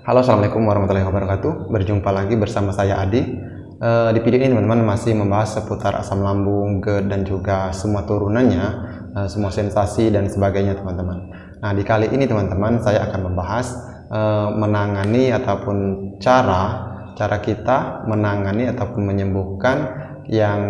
Halo, assalamualaikum warahmatullahi wabarakatuh. Berjumpa lagi bersama saya Adi. Di video ini teman-teman masih membahas seputar asam lambung, GERD, dan juga semua turunannya, semua sensasi dan sebagainya teman-teman. Nah, di kali ini teman-teman saya akan membahas menangani ataupun cara kita menangani ataupun menyembuhkan yang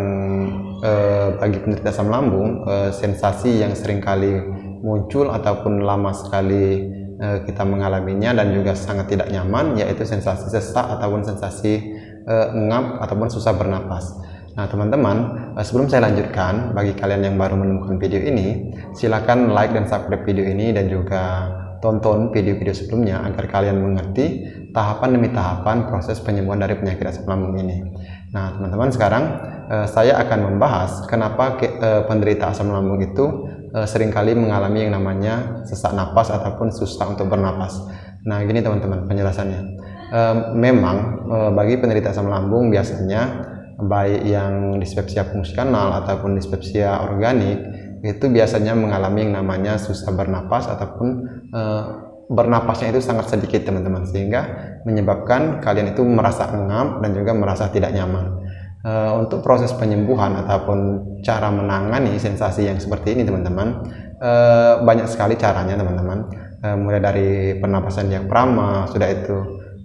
bagi penderita asam lambung, sensasi yang seringkali muncul ataupun lama sekali kita mengalaminya dan juga sangat tidak nyaman, yaitu sensasi sesak ataupun sensasi ngap ataupun susah bernapas. Nah teman-teman, sebelum saya lanjutkan, bagi kalian yang baru menemukan video ini, silakan like dan subscribe video ini dan juga tonton video-video sebelumnya agar kalian mengerti tahapan demi tahapan proses penyembuhan dari penyakit asam lambung ini. Nah teman-teman, sekarang saya akan membahas kenapa penderita asam lambung itu seringkali mengalami yang namanya sesak napas ataupun susah untuk bernapas. Nah gini teman-teman penjelasannya. Memang bagi penderita asam lambung biasanya baik yang dispepsia fungsional ataupun dispepsia organik itu biasanya mengalami yang namanya susah bernapas ataupun bernapasnya itu sangat sedikit teman-teman, sehingga menyebabkan kalian itu merasa engap dan juga merasa tidak nyaman. Untuk proses penyembuhan ataupun cara menangani sensasi yang seperti ini teman-teman, banyak sekali caranya teman-teman. Mulai dari pernapasan diafragma, sudah itu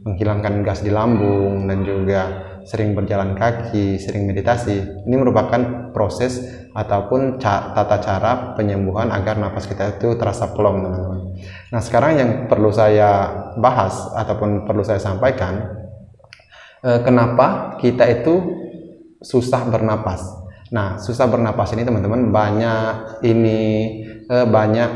menghilangkan gas di lambung, dan juga sering berjalan kaki, sering meditasi. Ini merupakan proses ataupun tata cara penyembuhan agar napas kita itu terasa plong teman-teman. Nah sekarang yang perlu saya bahas ataupun perlu saya sampaikan, kenapa kita itu susah bernapas. Nah susah bernapas ini teman-teman banyak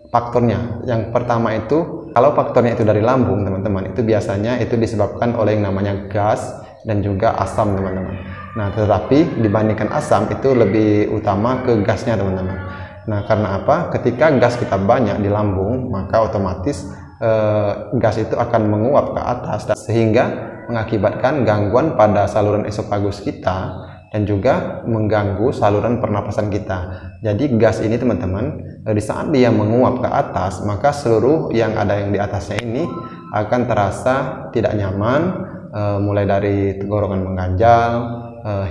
faktornya. Yang pertama itu, kalau faktornya itu dari lambung teman-teman, itu biasanya itu disebabkan oleh yang namanya gas dan juga asam teman-teman. Nah tetapi dibandingkan asam itu lebih utama ke gasnya teman-teman. Nah karena apa? Ketika gas kita banyak di lambung, maka otomatis gas itu akan menguap ke atas sehingga mengakibatkan gangguan pada saluran esofagus kita dan juga mengganggu saluran pernapasan kita. Jadi gas ini teman-teman, di saat dia menguap ke atas, maka seluruh yang ada yang di atasnya ini akan terasa tidak nyaman, mulai dari tenggorokan mengganjal,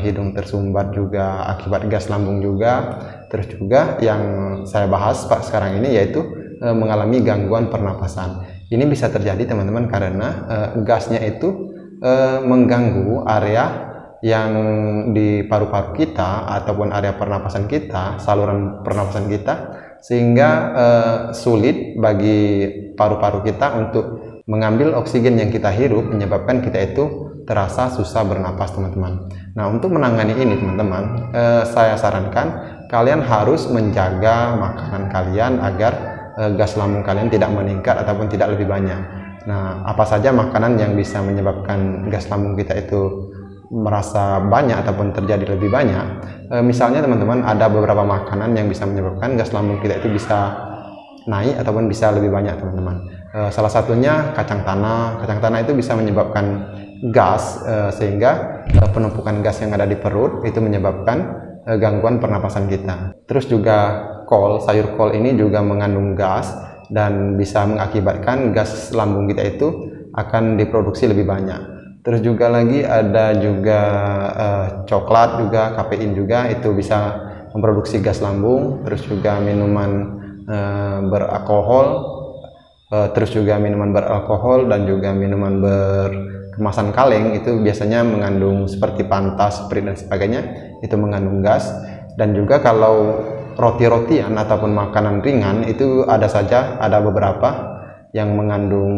hidung tersumbat juga akibat gas lambung juga. Terus juga yang saya bahas sekarang ini yaitu mengalami gangguan pernapasan. Ini bisa terjadi teman-teman karena gasnya itu mengganggu area yang di paru-paru kita ataupun area pernapasan kita, saluran pernapasan kita, sehingga sulit bagi paru-paru kita untuk mengambil oksigen yang kita hirup, menyebabkan kita itu terasa susah bernapas teman-teman. Nah untuk menangani ini teman-teman, saya sarankan kalian harus menjaga makanan kalian agar gas lambung kalian tidak meningkat ataupun tidak lebih banyak. Nah, apa saja makanan yang bisa menyebabkan gas lambung kita itu merasa banyak ataupun terjadi lebih banyak? Misalnya teman-teman, ada beberapa makanan yang bisa menyebabkan gas lambung kita itu bisa naik ataupun bisa lebih banyak teman-teman. Salah satunya kacang tanah. Kacang tanah itu bisa menyebabkan gas, sehingga penumpukan gas yang ada di perut itu menyebabkan gangguan pernapasan kita. Terus juga kol, sayur kol ini juga mengandung gas dan bisa mengakibatkan gas lambung kita itu akan diproduksi lebih banyak. Terus juga lagi ada juga coklat juga, kafein juga, itu bisa memproduksi gas lambung. Terus juga minuman beralkohol, dan juga minuman berkemasan kaleng itu biasanya mengandung seperti Fanta, Sprite dan sebagainya, itu mengandung gas. Dan juga kalau roti-rotian ataupun makanan ringan itu ada beberapa yang mengandung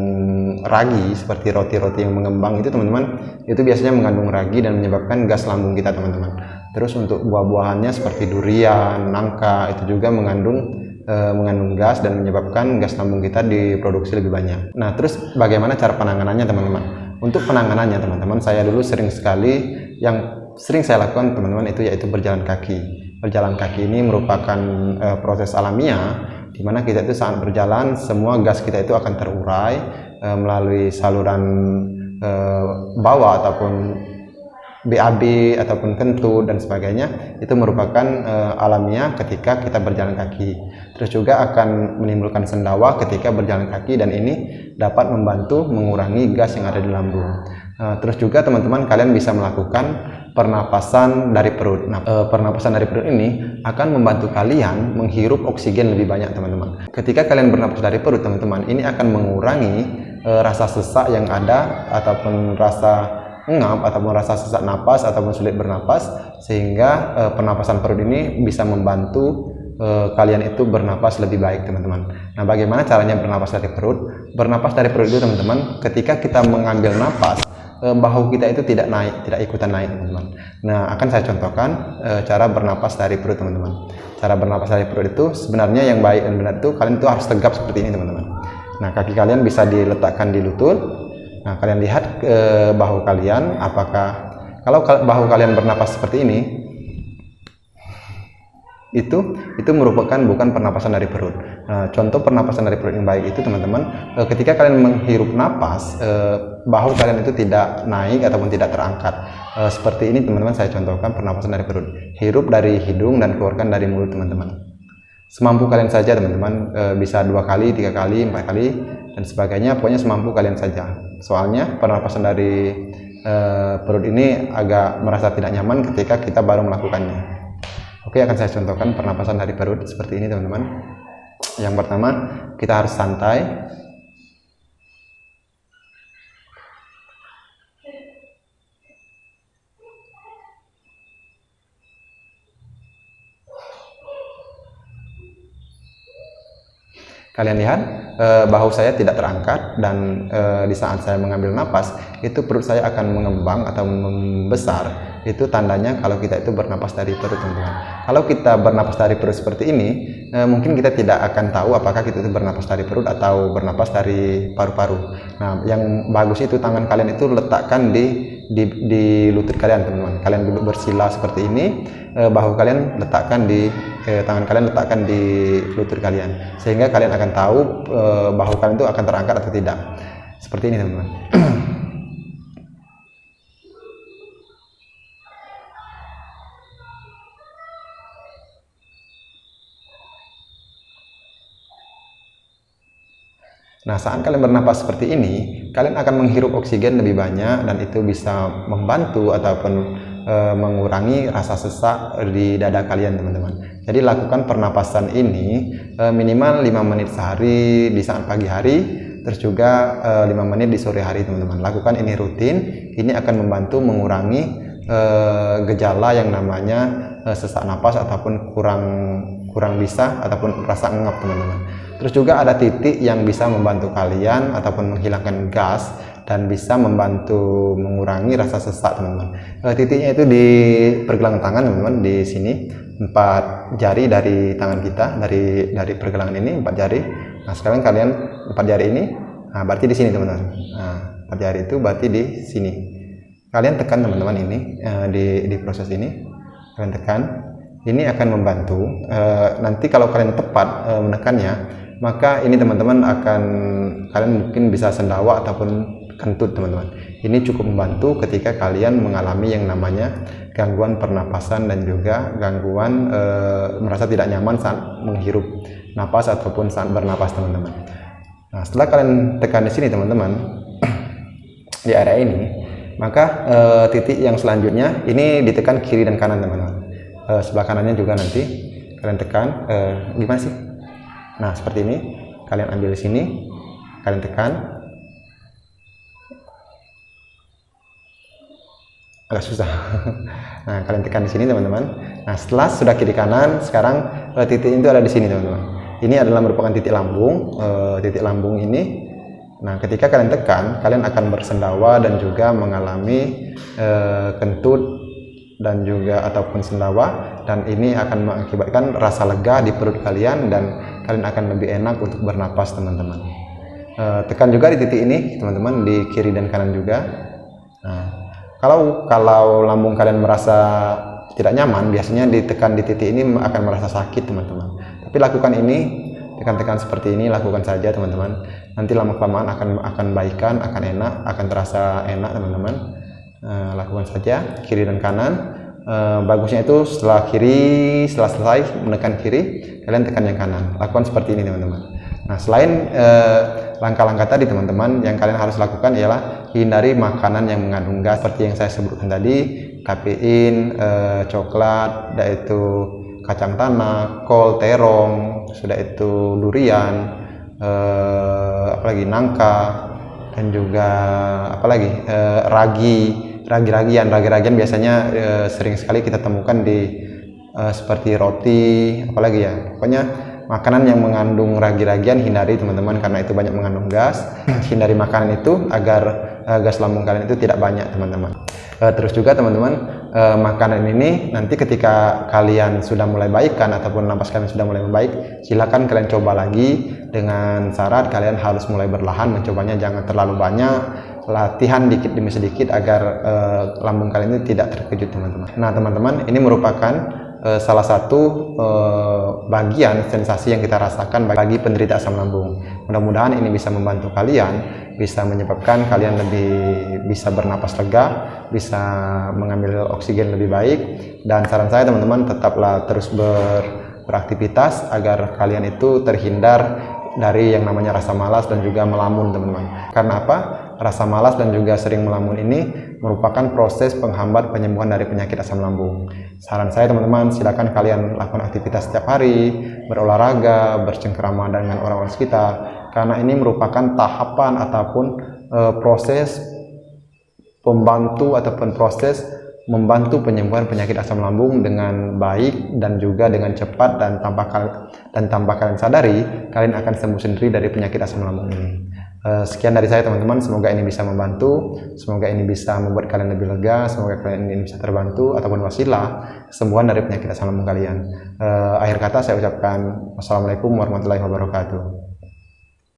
ragi, seperti roti-roti yang mengembang itu teman-teman, itu biasanya mengandung ragi dan menyebabkan gas lambung kita teman-teman. Terus untuk buah-buahannya seperti durian, nangka, itu juga mengandung gas dan menyebabkan gas lambung kita diproduksi lebih banyak. Nah terus bagaimana cara penanganannya teman-teman? Untuk penanganannya teman-teman, saya dulu sering saya lakukan teman-teman itu yaitu berjalan kaki. Berjalan kaki ini merupakan proses alamiah di mana kita itu saat berjalan semua gas kita itu akan terurai melalui saluran bawah ataupun BAB ataupun kentut dan sebagainya, itu merupakan alamiah ketika kita berjalan kaki. Terus juga akan menimbulkan sendawa ketika berjalan kaki, dan ini dapat membantu mengurangi gas yang ada di lambung. Terus juga teman-teman, kalian bisa melakukan pernapasan dari perut. Nah, pernapasan dari perut ini akan membantu kalian menghirup oksigen lebih banyak, teman-teman. Ketika kalian bernapas dari perut, teman-teman, ini akan mengurangi rasa sesak yang ada, ataupun rasa ngap, ataupun rasa sesak napas, ataupun sulit bernapas, sehingga pernapasan perut ini bisa membantu kalian itu bernapas lebih baik, teman-teman. Nah, bagaimana caranya bernapas dari perut? Bernapas dari perut itu, teman-teman, ketika kita mengambil napas, bahu kita itu tidak naik, tidak ikutan naik, teman-teman. Nah, akan saya contohkan cara bernapas dari perut, teman-teman. Cara bernapas dari perut itu sebenarnya yang baik dan benar itu kalian itu harus tegap seperti ini, teman-teman. Nah, kaki kalian bisa diletakkan di lutut. Nah, kalian lihat bahu kalian, apakah kalau bahu kalian bernapas seperti ini, itu merupakan bukan pernapasan dari perut. Nah, contoh pernapasan dari perut yang baik itu, teman-teman, ketika kalian menghirup napas, bahu kalian itu tidak naik ataupun tidak terangkat. Seperti ini, teman-teman, saya contohkan pernapasan dari perut. Hirup dari hidung dan keluarkan dari mulut, teman-teman. Semampu kalian saja, teman-teman, bisa 2 kali, 3 kali, 4 kali, dan sebagainya. Pokoknya semampu kalian saja. Soalnya pernapasan dari perut ini agak merasa tidak nyaman ketika kita baru melakukannya. Oke, akan saya contohkan pernapasan dari perut seperti ini, teman-teman. Yang pertama, kita harus santai. Kalian lihat bahu saya tidak terangkat, dan di saat saya mengambil napas itu perut saya akan mengembang atau membesar. Itu tandanya kalau kita itu bernapas dari perut, teman-teman. Kalau kita bernapas dari perut seperti ini, mungkin kita tidak akan tahu apakah kita itu bernapas dari perut atau bernapas dari paru-paru. Nah, yang bagus itu tangan kalian itu letakkan di lutut kalian, teman-teman. Kalian duduk bersila seperti ini, bahu kalian letakkan tangan kalian letakkan di lutut kalian, sehingga kalian akan tahu bahu kalian itu akan terangkat atau tidak. Seperti ini, teman-teman. Nah, saat kalian bernapas seperti ini, kalian akan menghirup oksigen lebih banyak, dan itu bisa membantu ataupun mengurangi rasa sesak di dada kalian, teman-teman. Jadi lakukan pernapasan ini minimal 5 menit sehari di saat pagi hari, terus juga 5 menit di sore hari, teman-teman. Lakukan ini rutin, ini akan membantu mengurangi gejala yang namanya sesak napas ataupun kurang bisa ataupun rasa ngap, teman-teman. Terus juga ada titik yang bisa membantu kalian ataupun menghilangkan gas dan bisa membantu mengurangi rasa sesak, teman-teman. Titiknya itu di pergelangan tangan, teman-teman, di sini 4 jari dari tangan kita, dari pergelangan ini 4 jari. Nah, sekarang kalian 4 jari ini, nah berarti di sini, teman-teman. Nah, 4 jari itu berarti di sini. Kalian tekan, teman-teman, ini di proses ini kalian tekan. Ini akan membantu nanti kalau kalian tepat menekannya, maka ini, teman-teman, kalian mungkin bisa sendawa ataupun kentut, teman-teman. Ini cukup membantu ketika kalian mengalami yang namanya gangguan pernapasan dan juga gangguan merasa tidak nyaman saat menghirup napas ataupun saat bernapas, teman-teman. Nah, setelah kalian tekan di sini, teman-teman, di area ini, maka titik yang selanjutnya ini ditekan kiri dan kanan, teman-teman. Sebelah kanannya juga nanti kalian tekan. Gimana sih? Nah, seperti ini. Kalian ambil di sini, kalian tekan. Agak susah. Nah, kalian tekan di sini, teman-teman. Nah, setelah sudah kiri kanan, sekarang titik itu ada di sini, teman-teman. Ini adalah merupakan titik lambung. Titik lambung ini. Nah, ketika kalian tekan, kalian akan bersendawa dan juga mengalami kentut dan juga ataupun sendawa, dan ini akan mengakibatkan rasa lega di perut kalian dan kalian akan lebih enak untuk bernapas, teman-teman. Tekan juga di titik ini, teman-teman, di kiri dan kanan juga. Nah, kalau lambung kalian merasa tidak nyaman, biasanya ditekan di titik ini akan merasa sakit, teman-teman. Tapi lakukan ini, tekan-tekan seperti ini, lakukan saja, teman-teman. Nanti lama-kelamaan akan baikan, akan enak, akan terasa enak, teman-teman. Lakukan saja kiri dan kanan. Bagusnya itu setelah selesai menekan kiri, kalian tekan yang kanan. Lakukan seperti ini teman-teman. Nah, selain langkah-langkah tadi teman-teman, yang kalian harus lakukan ialah hindari makanan yang mengandung gas seperti yang saya sebutkan tadi, kafein, coklat, yaitu kacang tanah, kol, terong, sudah itu durian, apalagi nangka, dan juga apalagi ragi-ragian biasanya sering sekali kita temukan di seperti roti, apalagi ya, pokoknya makanan yang mengandung ragi-ragian hindari teman-teman, karena itu banyak mengandung gas. Hindari makanan itu agar gas lambung kalian itu tidak banyak teman-teman. Terus juga teman-teman, makanan ini nanti ketika kalian sudah mulai baikkan ataupun napas kalian sudah mulai membaik, silakan kalian coba lagi, dengan syarat kalian harus mulai berlahan mencobanya, jangan terlalu banyak, latihan dikit demi sedikit agar lambung kalian itu tidak terkejut teman-teman. Nah teman-teman, ini merupakan salah satu bagian sensasi yang kita rasakan bagi penderita asam lambung. Mudah-mudahan ini bisa membantu kalian, bisa menyebabkan kalian lebih bisa bernapas lega, bisa mengambil oksigen lebih baik. Dan saran saya teman-teman, tetaplah terus beraktivitas agar kalian itu terhindar dari yang namanya rasa malas dan juga melamun teman-teman. Karena apa? Rasa malas dan juga sering melamun ini merupakan proses penghambat penyembuhan dari penyakit asam lambung. Saran saya teman-teman, silakan kalian lakukan aktivitas setiap hari, berolahraga, bercengkerama dengan orang-orang sekitar, karena ini merupakan tahapan ataupun proses pembantu ataupun proses membantu penyembuhan penyakit asam lambung dengan baik dan juga dengan cepat, dan tanpa kalian sadari, kalian akan sembuh sendiri dari penyakit asam lambung ini. Sekian dari saya teman-teman, semoga ini bisa membantu, semoga ini bisa membuat kalian lebih lega, semoga kalian ini bisa terbantu ataupun wasilah kesembuhan dari penyakit asam lambung kalian. Akhir kata saya ucapkan wassalamualaikum warahmatullahi wabarakatuh.